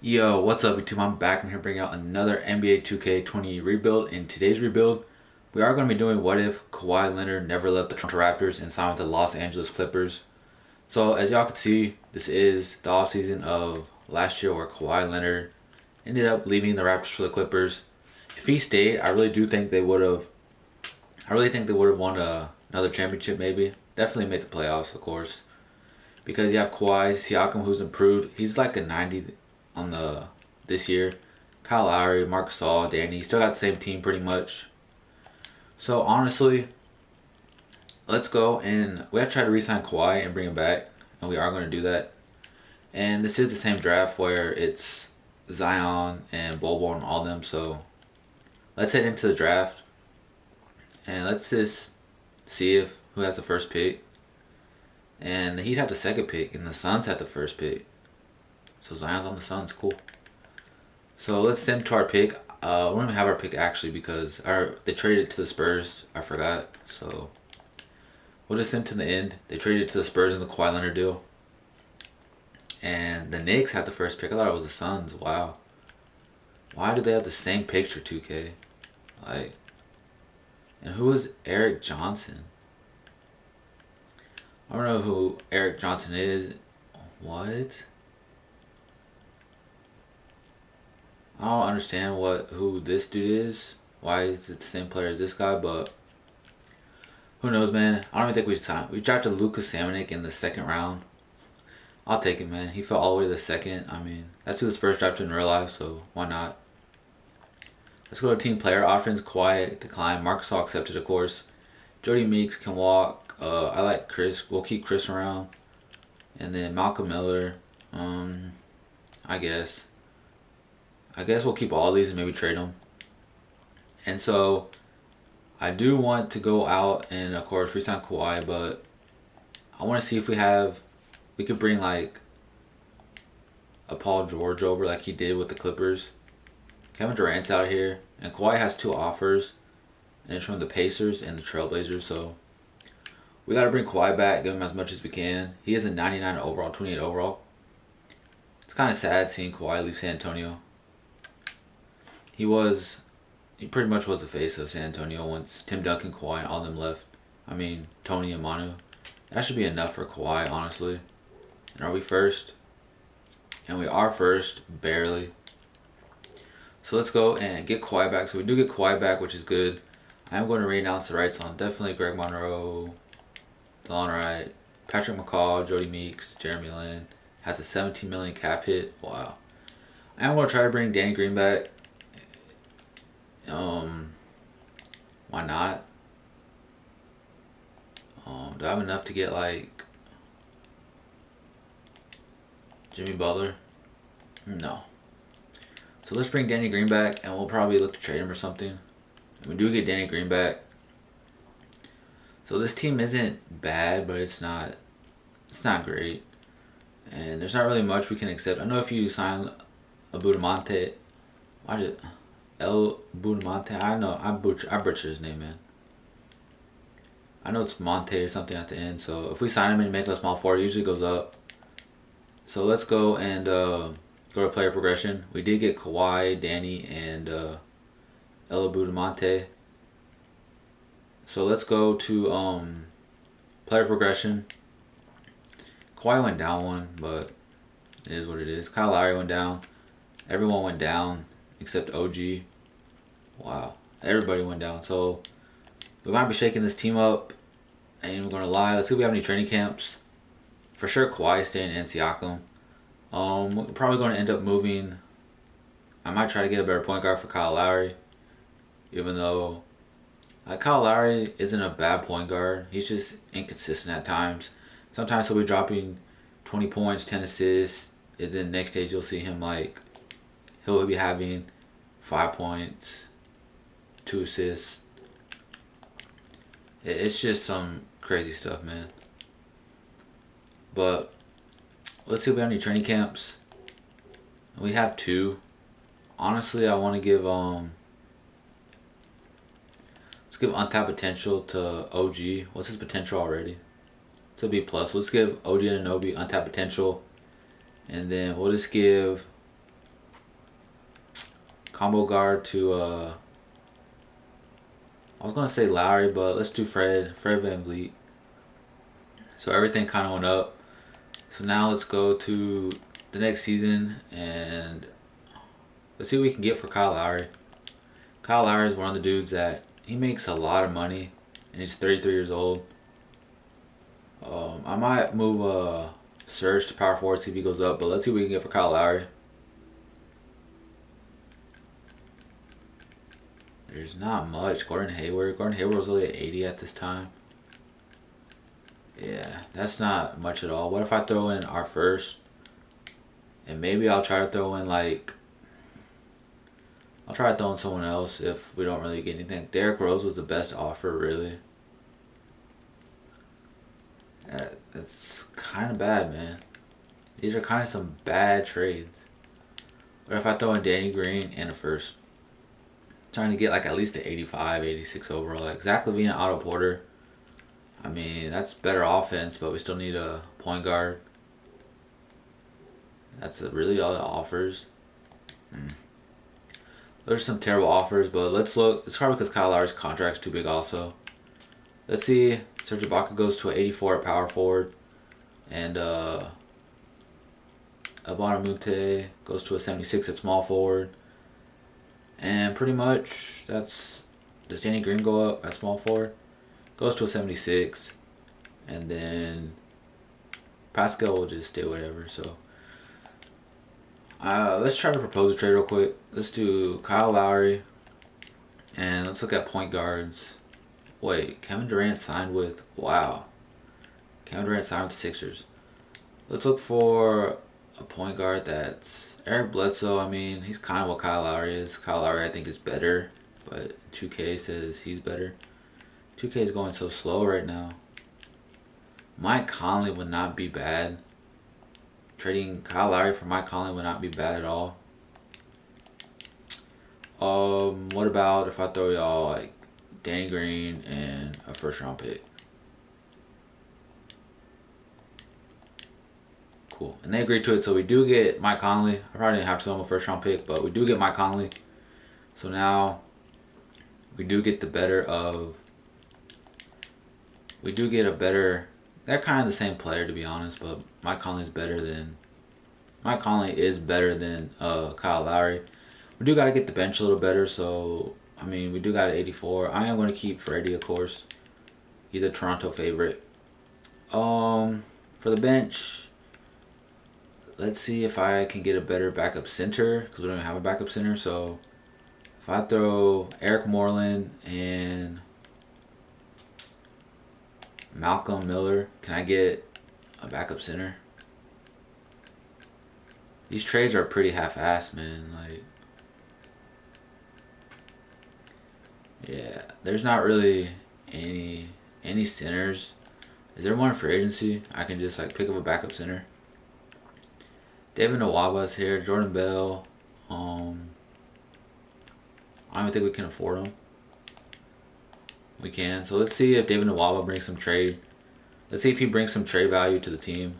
Yo, what's up YouTube? I'm back. I'm here bringing out another NBA 2K20 rebuild. In today's rebuild, we are going to be doing what if Kawhi Leonard never left the Toronto Raptors and signed with the Los Angeles Clippers. So as y'all can see, this is the offseason of last year where Kawhi Leonard ended up leaving the Raptors for the Clippers. If he stayed, I really do think they would have. I really think they would have won another championship. Maybe definitely made the playoffs, of course, because you have Kawhi, Siakam, who's improved. He's like a 90 on the this year. Kyle Lowry, Marc Gasol, Danny, still got the same team pretty much. So honestly, let's go and we have to try to re-sign Kawhi and bring him back, and we are going to do that. And this is the same draft where it's Zion and Bobo and all them. So let's head into the draft and let's just see if who has the first pick. And the Heat have the second pick, and the Suns have the first pick. So Zion's on the Suns, cool. So let's send to our pick. We don't even have our pick actually because they traded it to the Spurs. I forgot. So we'll just send to the end. They traded it to the Spurs in the Kawhi Leonard deal. And the Knicks had the first pick. I thought it was the Suns. Wow. Why do they have the same picture, 2K? Like, and who is Eric Johnson? I don't know who Eric Johnson is. What? I don't understand who this dude is. Why is it the same player as this guy? But who knows, man? I don't even think we signed. We drafted Lucas Samanic in the second round. I'll take it, man. He fell all the way to the second. I mean, that's who the Spurs drafted in real life, so why not? Let's go to team player options. Kawhi declined. Marc Gasol accepted, of course. Jody Meeks can walk. I like Chris. We'll keep Chris around. And then Malcolm Miller. I guess. I guess we'll keep all these and maybe trade them. And so, I do want to go out and of course resign Kawhi, but I want to see if we could bring like a Paul George over like he did with the Clippers. Kevin Durant's out here, and Kawhi has two offers, and it's from the Pacers and the Trailblazers. So we got to bring Kawhi back, give him as much as we can. He is a 99 overall, 28 overall. It's kind of sad seeing Kawhi leave San Antonio. He pretty much was the face of San Antonio once Tim Duncan, Kawhi, and all them left. I mean, Tony and Manu. That should be enough for Kawhi, honestly. And are we first? And we are first, barely. So let's go and get Kawhi back. So we do get Kawhi back, which is good. I am going to re-announce the rights on definitely Greg Monroe, Delon Wright, Patrick McCaw, Jody Meeks, Jeremy Lin. Has a 17 million cap hit. Wow. I am going to try to bring Danny Green back. Why not? Do I have enough to get like Jimmy Butler? No. So let's bring Danny Green back, and we'll probably look to trade him or something. And we do get Danny Green back. So this team isn't bad, but it's not great. And there's not really much we can accept. I know if you sign a Budamante, why did El Budamante? I know I butcher his name, man. I know it's Monte or something at the end. So if we sign him and make a small forward, it usually goes up. So let's go and go to player progression. We did get Kawhi, Danny, and Ella Budamante. So let's go to player progression. Kawhi went down one, but it is what it is. Kyle Lowry went down. Everyone went down except OG. Wow. Everybody went down. So we might be shaking this team up. And we're going to lie. Let's see if we have any training camps. For sure Kawhi staying in Siakam. We're probably going to end up moving. I might try to get a better point guard for Kyle Lowry. Even though Kyle Lowry isn't a bad point guard. He's just inconsistent at times. Sometimes he'll be dropping 20 points, 10 assists. And then next stage you'll see him he'll be having 5 points, 2 assists. It's just some crazy stuff, man. But let's see if we have any training camps. We have 2. Honestly, I want to give let's give untapped potential to OG. What's his potential already? It's a B plus. Let's give OG Anunoby untapped potential, and then we'll just give combo guard to I was gonna say Lowry, but let's do Fred VanVleet. So everything kind of went up. So now let's go to the next season and let's see what we can get for Kyle Lowry. Kyle Lowry is one of the dudes that he makes a lot of money, and he's 33 years old. I might move Surge to power forward, see if he goes up, but let's see what we can get for Kyle Lowry. There's not much. Gordon Hayward was only at 80 at this time. Yeah, that's not much at all. What if I throw in our first? And maybe I'll try to throw in I'll try throwing someone else if we don't really get anything. Derrick Rose was the best offer, really. That's kind of bad, man. These are kind of some bad trades. What if I throw in Danny Green and a first? Trying to get at least an 85, 86 overall. Exactly being an Otto Porter. I mean, that's better offense, but we still need a point guard. That's really all it offers. There's some terrible offers, but let's look. It's probably because Kyle Lowry's contract's too big also. Let's see. Serge Ibaka goes to an 84 at power forward. And Abonamute goes to a 76 at small forward. And pretty much does Danny Green go up at small forward? Goes to a 76. And then Pascal will just stay whatever. So let's try to propose a trade real quick. Let's do Kyle Lowry. And let's look at point guards. Wait, Kevin Durant signed with... Wow. Kevin Durant signed with the Sixers. Let's look for a point guard that's... Eric Bledsoe, I mean, he's kind of what Kyle Lowry is. Kyle Lowry, I think, is better. But 2K says he's better. 2K is going so slow right now. Mike Conley would not be bad. Trading Kyle Lowry for Mike Conley would not be bad at all. What about if I throw y'all Danny Green and a first round pick? Cool. And they agreed to it, so we do get Mike Conley. I probably didn't have to sell him a first round pick, but we do get Mike Conley. So now we do get the better of... We do get a better... They're kind of the same player, to be honest, but Mike Conley is better than... Mike Conley is better than Kyle Lowry. We do got to get the bench a little better, so... I mean, we do got an 84. I am going to keep Freddie, of course. He's a Toronto favorite. For the bench, let's see if I can get a better backup center, because we don't even have a backup center. So if I throw Eric Moreland and Malcolm Miller, can I get a backup center? These trades are pretty half-assed, man. Yeah, there's not really any centers. Is there one free agency? I can just pick up a backup center. David Nwaba's here. Jordan Bell. I don't even think we can afford him. We can. So let's see if David Nwaba brings some trade. Let's see if he brings some trade value to the team.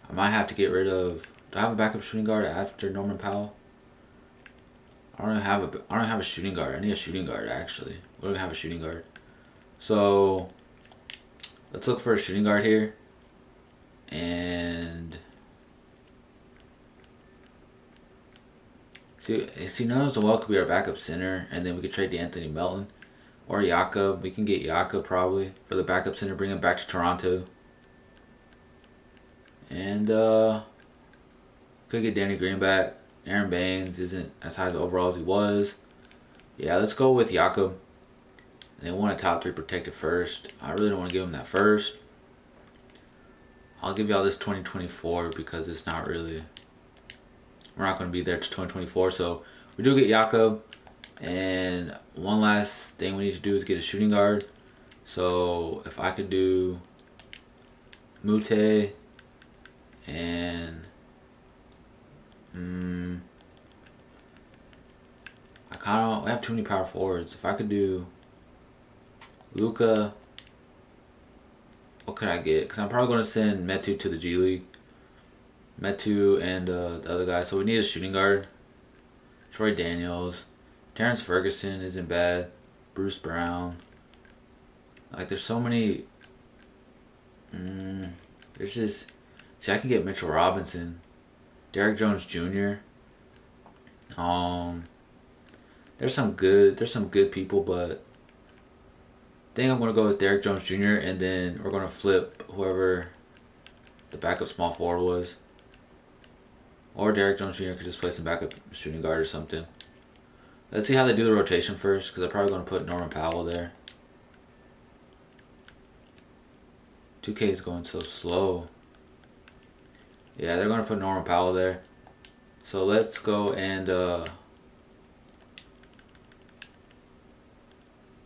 I might have to get rid of... Do I have a backup shooting guard after Norman Powell? I don't have a shooting guard. I need a shooting guard, actually. We don't even have a shooting guard. So let's look for a shooting guard here. And see Nerlens Noel could be our backup center, and then we could trade to Anthony Melton or Jakob. We can get Jakob probably for the backup center, bring him back to Toronto. And could get Danny Green back. Aaron Baines isn't as high as overall as he was. Yeah, let's go with Jakob. They want a top 3 protected first. I really don't want to give him that first. I'll give y'all this 2024 because it's not really... We're not going to be there to 2024. So we do get Jakob. And one last thing we need to do is get a shooting guard. So if I could do Mute and... we have too many power forwards. If I could do Luka, what could I get? Because I'm probably going to send Metu to the G League. Metu and the other guy. So we need a shooting guard. Troy Daniels, Terrence Ferguson isn't bad. Bruce Brown. Like there's so many. There's just see I can get Mitchell Robinson, Derrick Jones Jr. Um, there's some good people, but I think I'm gonna go with Derrick Jones Jr. and then we're gonna flip whoever the backup small forward was, or Derrick Jones Jr. could just play some backup shooting guard or something. Let's see how they do the rotation first, because I'm probably gonna put Norman Powell there. 2K is going so slow. Yeah, they're gonna put Norman Powell there. So let's go and because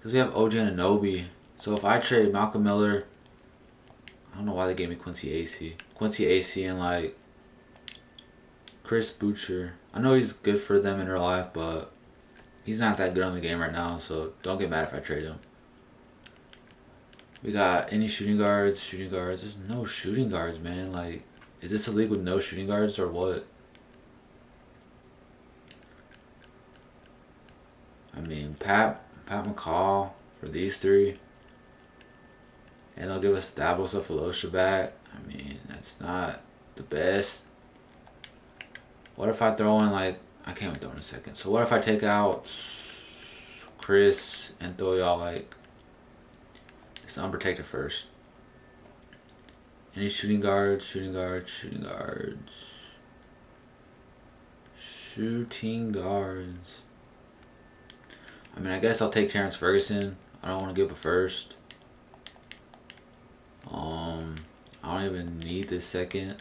we have OG Anunoby. So if I trade Malcolm Miller, I don't know why they gave me Quincy AC and like Chris Boucher. I know he's good for them in real life, but he's not that good on the game right now. So don't get mad if I trade him. We got any shooting guards? Shooting guards. There's no shooting guards, man. Like, is this a league with no shooting guards or what? I mean, Pat McCall for these three. And they'll give us Davos or Felicia back. I mean, that's not the best. What if I throw in, like, I can't throw in a second. So what if I take out Chris and throw y'all, like, it's unprotected first. Any shooting guards? Shooting guards. Shooting guards. I mean, I guess I'll take Terrence Ferguson. I don't want to give a first. I don't even need this second.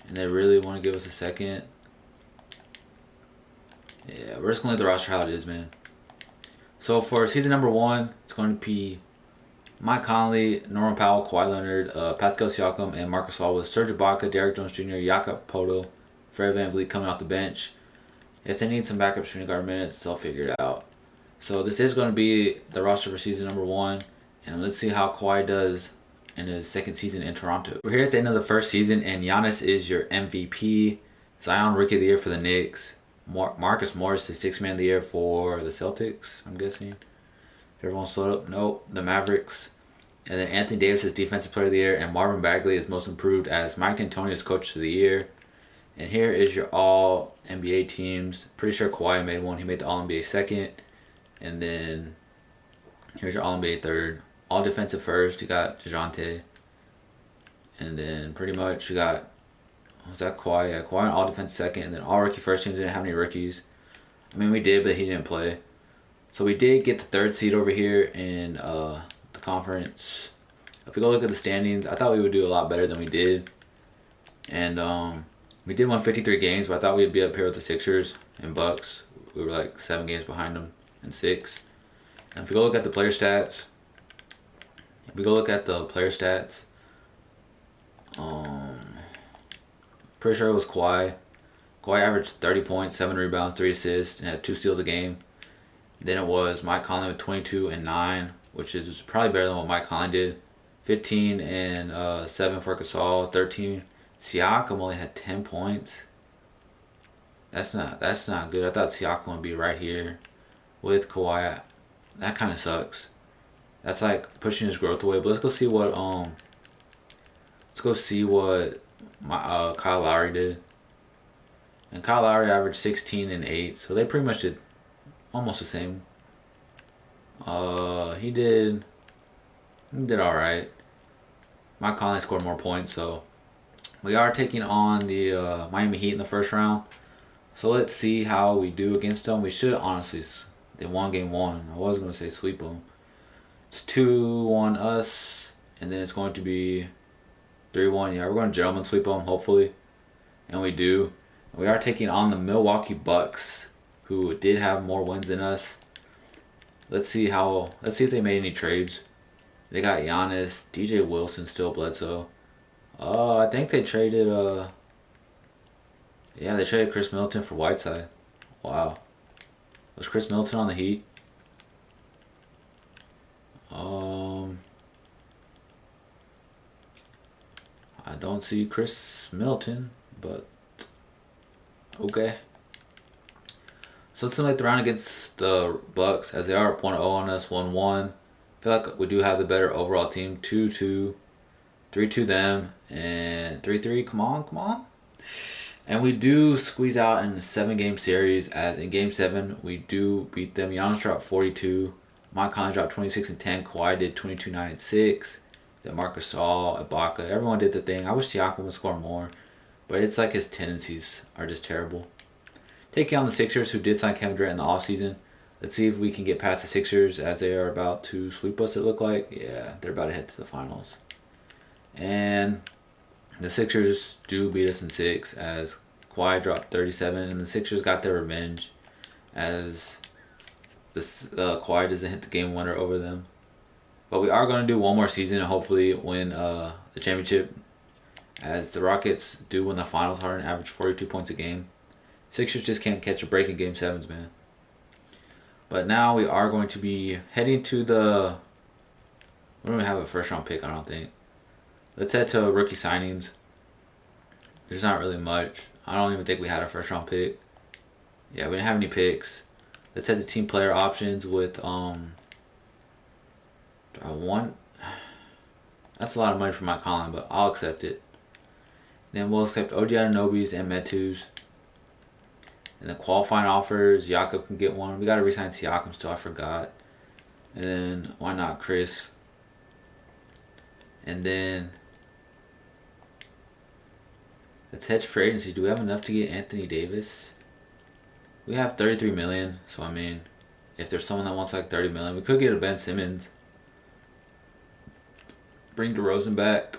And they really want to give us a second. Yeah, we're just going to leave the roster how it is, man. So for season number 1, it's going to be Mike Conley, Norman Powell, Kawhi Leonard, Pascal Siakam, and Marcus All with Serge Ibaka, Derrick Jones Jr., Jakob Poto, Fred VanVleet coming off the bench. If they need some backup shooting guard minutes, they'll figure it out. So this is going to be the roster for season number 1. And let's see how Kawhi does in his second season in Toronto. We're here at the end of the first season, and Giannis is your MVP. Zion Rookie of the Year for the Knicks. Marcus Morris is Sixth Man of the Year for the Celtics, I'm guessing. Everyone slowed up. Nope, the Mavericks. And then Anthony Davis is Defensive Player of the Year, and Marvin Bagley is Most Improved as Mike D'Antoni is Coach of the Year. And here is your all NBA teams. Pretty sure Kawhi made one. He made the All NBA second. And then here's your All NBA third. All defensive first, you got DeJounte. And then pretty much you got, was that Kawhi? Yeah, Kawhi on all defense second. And then all rookie first teams didn't have any rookies. I mean, we did, but he didn't play. So we did get the third seed over here in the conference. If we go look at the standings, I thought we would do a lot better than we did. And we did win 53 games, but I thought we'd be up here with the Sixers and Bucks. We were like 7 games behind them and 6. And if we go look at the player stats, pretty sure it was Kawhi. Kawhi averaged 30 points, 7 rebounds, 3 assists, and had 2 steals a game. Then it was Mike Conley with 22 and 9, which is probably better than what Mike Conley did. 15 and 7 for Gasol, 13. Siakam only had 10 points. That's not good. I thought Siakam would be right here with Kawhi. That kind of sucks. That's like pushing his growth away. But let's go see what my Kyle Lowry did. And Kyle Lowry averaged 16 and 8, so they pretty much did almost the same. He did all right. Mike Conley scored more points, so we are taking on the Miami Heat in the first round. So let's see how we do against them. We should honestly, they won game 1. I was gonna say sweep them. It's 2-1 us, and then it's going to be 3-1. Yeah, we're going to gentleman sweep them hopefully, and we do. We are taking on the Milwaukee Bucks, who did have more wins than us. Let's see if they made any trades. They got Giannis, DJ Wilson, still Bledsoe. I think they traded they traded Chris Middleton for Whiteside. Wow. Was Chris Middleton on the Heat? I don't see Chris Middleton, but okay. So let's simulate the round against the Bucks as they are 1-0 on us, 1-1. I feel like we do have the better overall team. 2-2, 3-2 them, and 3-3. Come on, come on. And we do squeeze out in a 7-game series, as in Game 7 we do beat them. Giannis dropped 42. Mike Conley dropped 26 and 10. Kawhi did 22, 9 and 6. Then Marcus Gasol, Ibaka, everyone did the thing. I wish Siakam would score more, but it's like his tendencies are just terrible. Taking on the Sixers, who did sign Kevin Durant in the offseason. Let's see if we can get past the Sixers, as they are about to sweep us, it looked like. Yeah, they're about to head to the finals. And the Sixers do beat us in 6, as Kawhi dropped 37, and the Sixers got their revenge, as Kawhi doesn't hit the game winner over them. But we are going to do one more season and hopefully win the championship, as the Rockets do win the finals hard and average 42 points a game. Sixers just can't catch a break in Game 7s, man. But now we are going to be heading to the... We don't even have a first round pick, I don't think. Let's head to rookie signings. There's not really much. I don't even think we had a first round pick. Yeah, we didn't have any picks. Let's head to team player options with one. That's a lot of money for Mike Conley, but I'll accept it. Then we'll accept OG Anunoby's and Metu's. And the qualifying offers, Jakob can get one. We got to re-sign Siakam still, I forgot. And then, why not Chris? And then, let's hedge for agency. Do we have enough to get Anthony Davis? We have 33 million, so I mean, if there's someone that wants like 30 million, we could get a Ben Simmons. Bring DeRozan back.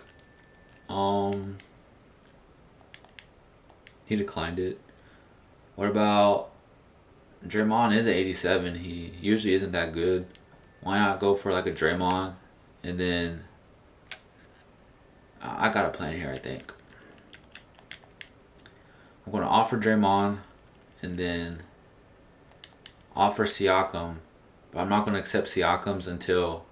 He declined it. What about Draymond? Is at 87. He usually isn't that good. Why not go for like a Draymond? And then I got a plan here, I think. I'm going to offer Draymond and then offer Siakam. But I'm not going to accept Siakam's until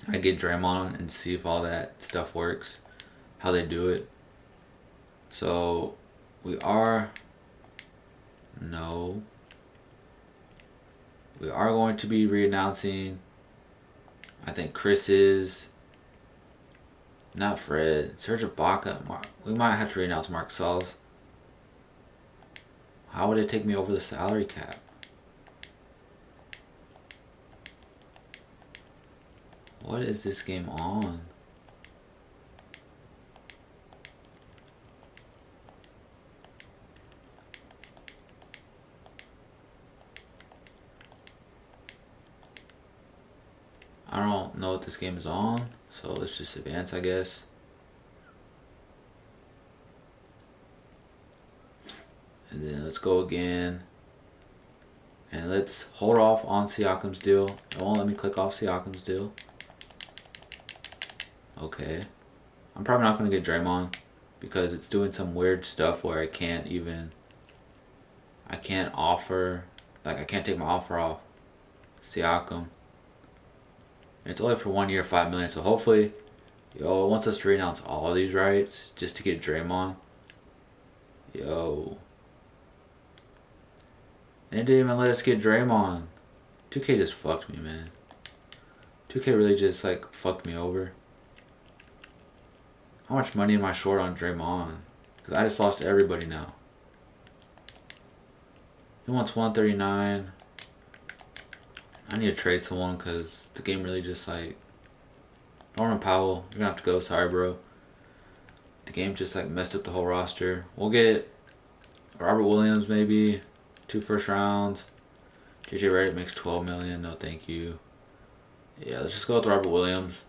I get Draymond and see if all that stuff works, how they do it. So we are going to be re-announcing. I think Chris is not Fred. Serge Ibaka. We might have to re-announce Marc Gasol's. How would it take me over the salary cap? What is this game on? I don't know what this game is on, so let's just advance, I guess. And then let's go again. And let's hold off on Siakam's deal. It won't let me click off Siakam's deal. Okay. I'm probably not going to get Draymond because it's doing some weird stuff where I can't offer, like I can't take my offer off Siakam. And it's only for 1 year, 5 million. So hopefully, it wants us to renounce all of these rights just to get Draymond. And it didn't even let us get Draymond. 2K just fucked me, man. 2K really just like fucked me over. How much money am I short on Draymond? Because I just lost everybody now. He wants 139. I need to trade someone because the game really just like... Norman Powell, you're going to have to go. Sorry, bro. The game just like messed up the whole roster. We'll get Robert Williams maybe. 2 first rounds. JJ Redick makes 12 million. No, thank you. Yeah, let's just go with Robert Williams.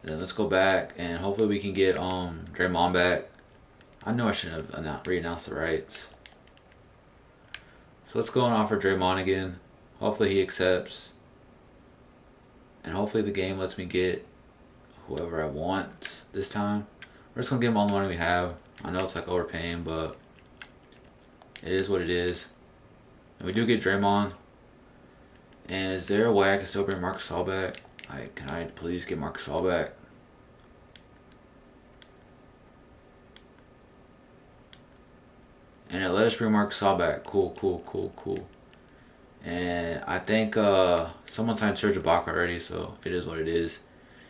And then let's go back and hopefully we can get Draymond back. I know I shouldn't have re-announced the rights. So let's go and offer Draymond again. Hopefully he accepts. And hopefully the game lets me get whoever I want this time. We're just going to give him all the money we have. I know it's like overpaying, but it is what it is. And we do get Draymond. And is there a way I can still bring Marc Gasol back? Like, can I please get Marc Gasol back? And it let us bring Marc Gasol back. Cool. And I think someone signed Serge Ibaka already, so it is what it is.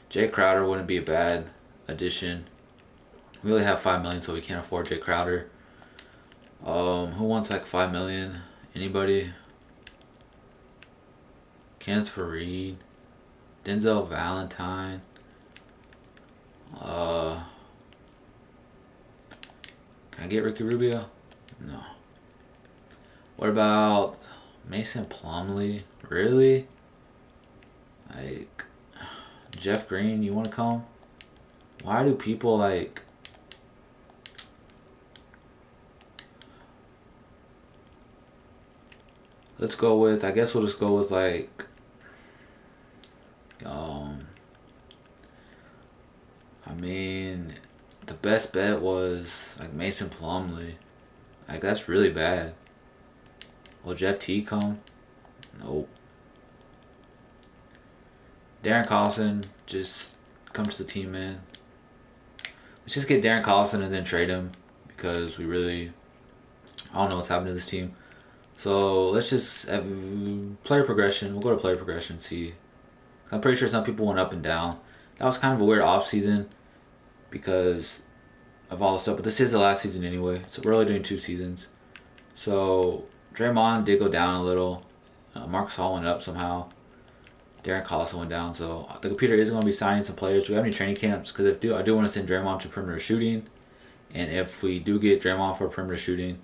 Jay Crowder wouldn't be a bad addition. We only have 5 million, so we can't afford Jay Crowder. Who wants like 5 million? Anybody? Kenneth Faried, Denzel Valentine. Uh, can I get Ricky Rubio? No. What about Mason Plumlee? Really? Like Jeff Green? You want to come? Why do people like? Let's go with. I guess we'll just go with like. I mean, the best bet was like Mason Plumlee. Like that's really bad. Will Jeff T come? Nope. Darren Collison just come to the team, man. Let's just get Darren Collison and then trade him because we really I don't know what's happening to this team. So let's just have player progression. We'll go to player progression. See, I'm pretty sure some people went up and down. That was kind of a weird off season because of all the stuff. But this is the last season anyway, so we're only doing 2 seasons. So Draymond did go down a little. Marcus Hall went up somehow. Darren Collison went down. So the computer is going to be signing some players. Do we have any training camps? Because I do want to send Draymond to perimeter shooting. And if we do get Draymond for perimeter shooting,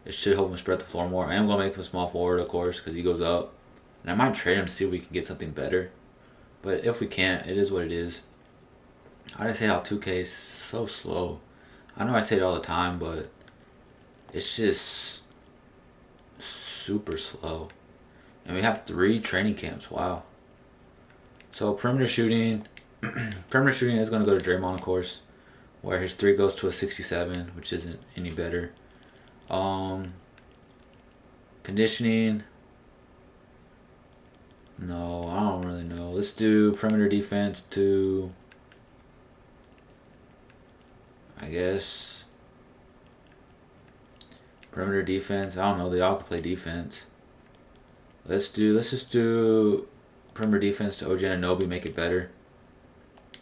it should help him spread the floor more. I am going to make him a small forward, of course, because he goes up. And I might trade him to see if we can get something better. But if we can't, it is what it is. I just hate how 2K is so slow. I know I say it all the time, but it's just super slow. And we have 3 training camps. Wow. So perimeter shooting. Perimeter shooting is going to go to Draymond, of course, where his 3 goes to a 67, which isn't any better. Conditioning. No, I don't really know. Let's do perimeter defense to, I guess, perimeter defense. I don't know. They all can play defense. Let's just do perimeter defense to OG Anunoby, make it better.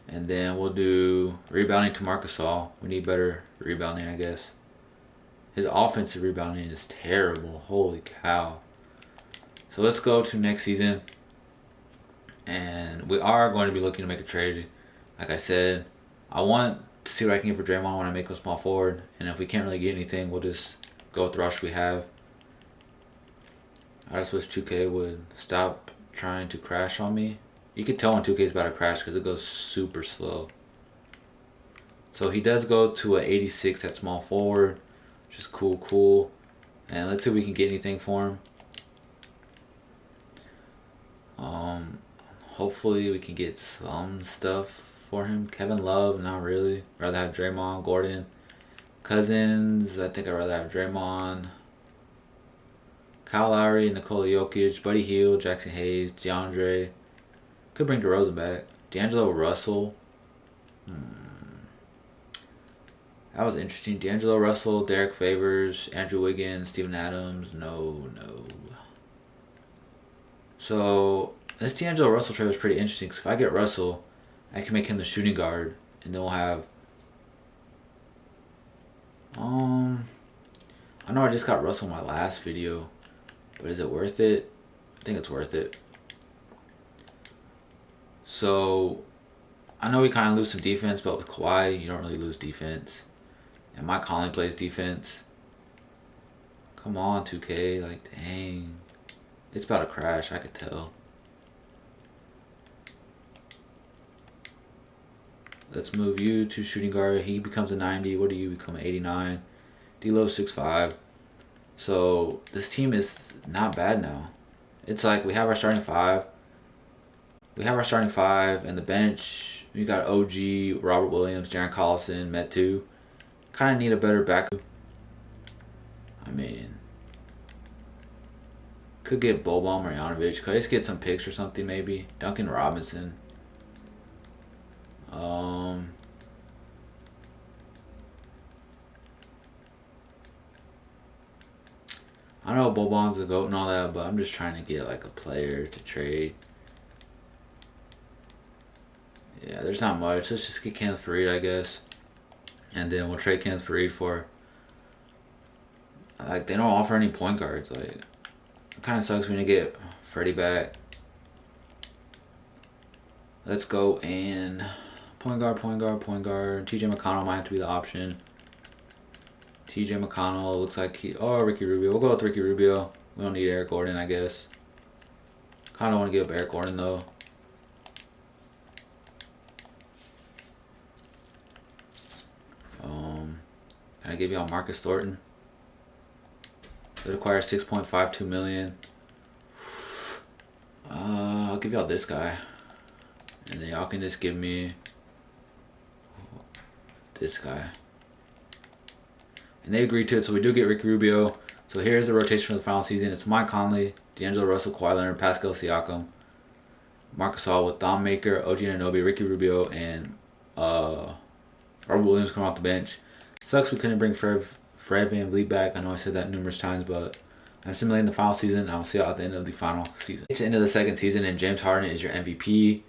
And then we'll do rebounding to Marc Gasol. We need better rebounding, I guess. His offensive rebounding is terrible. Holy cow. So let's go to next season. And we are going to be looking to make a trade. Like I said, I want to see what I can get for Draymond when I make him small forward. And if we can't really get anything, we'll just go with the roster we have. I just wish 2K would stop trying to crash on me. You can tell when 2K is about to crash because it goes super slow. So he does go to an 86 at small forward, which is cool. And let's see if we can get anything for him. Hopefully we can get some stuff for him. Kevin Love, not really. Rather have Draymond, Gordon, Cousins. I think I'd rather have Draymond. Kyle Lowry, Nikola Jokic, Buddy Hield, Jackson Hayes, DeAndre. Could bring DeRozan back. D'Angelo Russell. That was interesting. D'Angelo Russell, Derek Favors, Andrew Wiggins, Steven Adams. No. So this D'Angelo Russell trade was pretty interesting because if I get Russell, I can make him the shooting guard, and then we'll have. I know I just got Russell in my last video, but is it worth it? I think it's worth it. So I know we kind of lose some defense, but with Kawhi, you don't really lose defense. And Mike Conley plays defense. Come on, 2K. Like, dang. It's about to crash, I could tell. Let's move you to shooting guard. He becomes a 90. What do you become? An 89. D-Lo 6'5". So this team is not bad now. It's like we have our starting 5. And the bench. We got OG, Robert Williams, Darren Collison, Metu. Kind of need a better backup. I mean, could get Boban Marjanovic. Could I just get some picks or something maybe? Duncan Robinson. I know Boban's the GOAT and all that, but I'm just trying to get like a player to trade. Yeah, there's not much. Let's just get Kenneth Faried, I guess. And then we'll trade Kenneth Faried for... Like, they don't offer any point guards. Like, it kind of sucks when you get Freddie back. Let's go and... Point guard. TJ McConnell might have to be the option. TJ McConnell looks like he... Oh, Ricky Rubio. We'll go with Ricky Rubio. We don't need Eric Gordon, I guess. Kind of want to give up Eric Gordon, though. Can I give y'all Marcus Thornton? It requires $6.52 million. I'll give y'all this guy. And then y'all can just give me this guy. And they agreed to it, so we do get Ricky Rubio. So here's the rotation for the final season. It's Mike Conley, D'Angelo Russell, Kawhi Leonard, Pascal Siakam, Marcus All with Thon Maker, OG Anunoby, Ricky Rubio, and Robert Williams coming off the bench. Sucks we couldn't bring Fred VanVleet back. I know I said that numerous times, but I'm simulating the final season. I'll see y'all at the end of the final season. It's the end of the second season, and James Harden is your MVP.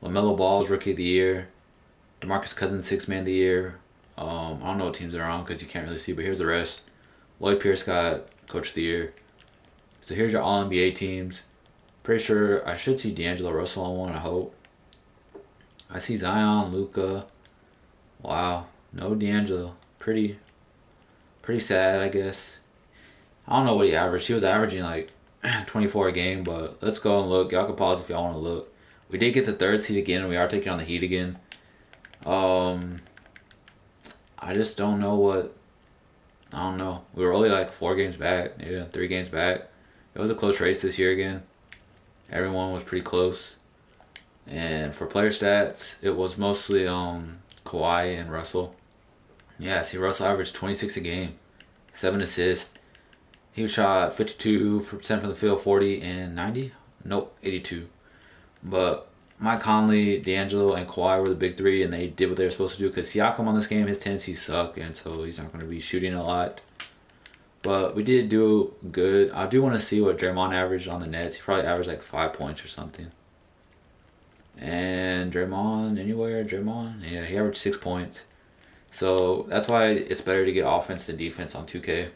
LaMelo Ball is Rookie of the Year. DeMarcus Cousins, Sixth Man of the Year. I don't know what teams they're on because you can't really see, but here's the rest. Lloyd Pierce got Coach of the Year. So here's your All-NBA teams. Pretty sure I should see D'Angelo Russell on one, I hope. I see Zion, Luka. Wow, no D'Angelo. Pretty sad, I guess. I don't know what he averaged. He was averaging like 24 a game, but let's go and look. Y'all can pause if y'all want to look. We did get the third seed again, and we are taking on the Heat again. I just don't know what... I don't know. We were only like 4 games back. Yeah, 3 games back. It was a close race this year again. Everyone was pretty close. And for player stats, it was mostly Kawhi and Russell. Yeah, see, Russell averaged 26 a game, 7 assists. He shot 52% from the field, 40 and 90. Nope, 82. But Mike Conley, D'Angelo, and Kawhi were the big 3, and they did what they were supposed to do. Because Siakam on this game, his tendencies suck, and so he's not going to be shooting a lot. But we did do good. I do want to see what Draymond averaged on the Nets. He probably averaged like 5 points or something. And Draymond, anywhere? Draymond? Yeah, he averaged 6 points. So that's why it's better to get offense than defense on 2K.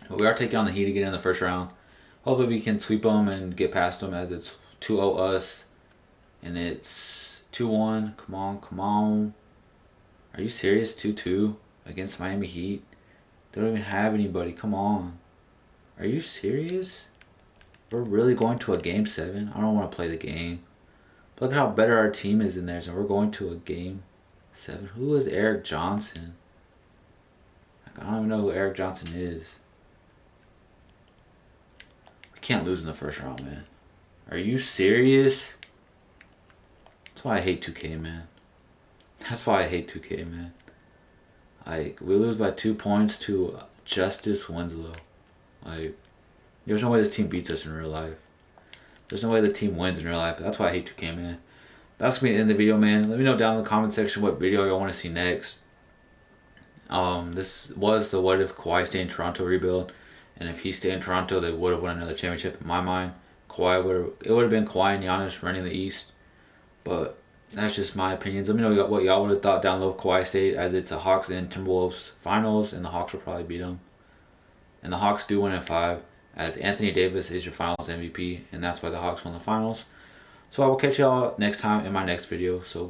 But we are taking on the Heat again in the first round. Hopefully we can sweep them and get past them, as it's 2-0 us. And it's 2-1. Come on. Are you serious? 2-2 against Miami Heat? They don't even have anybody. Come on. Are you serious? We're really going to a game 7? I don't want to play the game. Look at how better our team is in there. So we're going to a game 7. Who is Eric Johnson? Like, I don't even know who Eric Johnson is. We can't lose in the first round, man. Are you serious? That's why I hate 2K, man. That's why I hate 2K, man. Like, we lose by 2 points to Justice Winslow. Like, there's no way this team beats us in real life. There's no way the team wins in real life. That's why I hate 2K, man. That's going to be the end of the video, man. Let me know down in the comment section what video y'all want to see next. This was the what if Kawhi stayed in Toronto rebuild. And if he stayed in Toronto, they would have won another championship in my mind. It would have been Kawhi and Giannis running the East. But that's just my opinions. Let me know what y'all would have thought down below if Kawhi stayed, as it's a Hawks and Timberwolves finals, and the Hawks will probably beat them. And the Hawks do win in 5, as Anthony Davis is your finals MVP, and that's why the Hawks won the finals. So I will catch y'all next time in my next video. So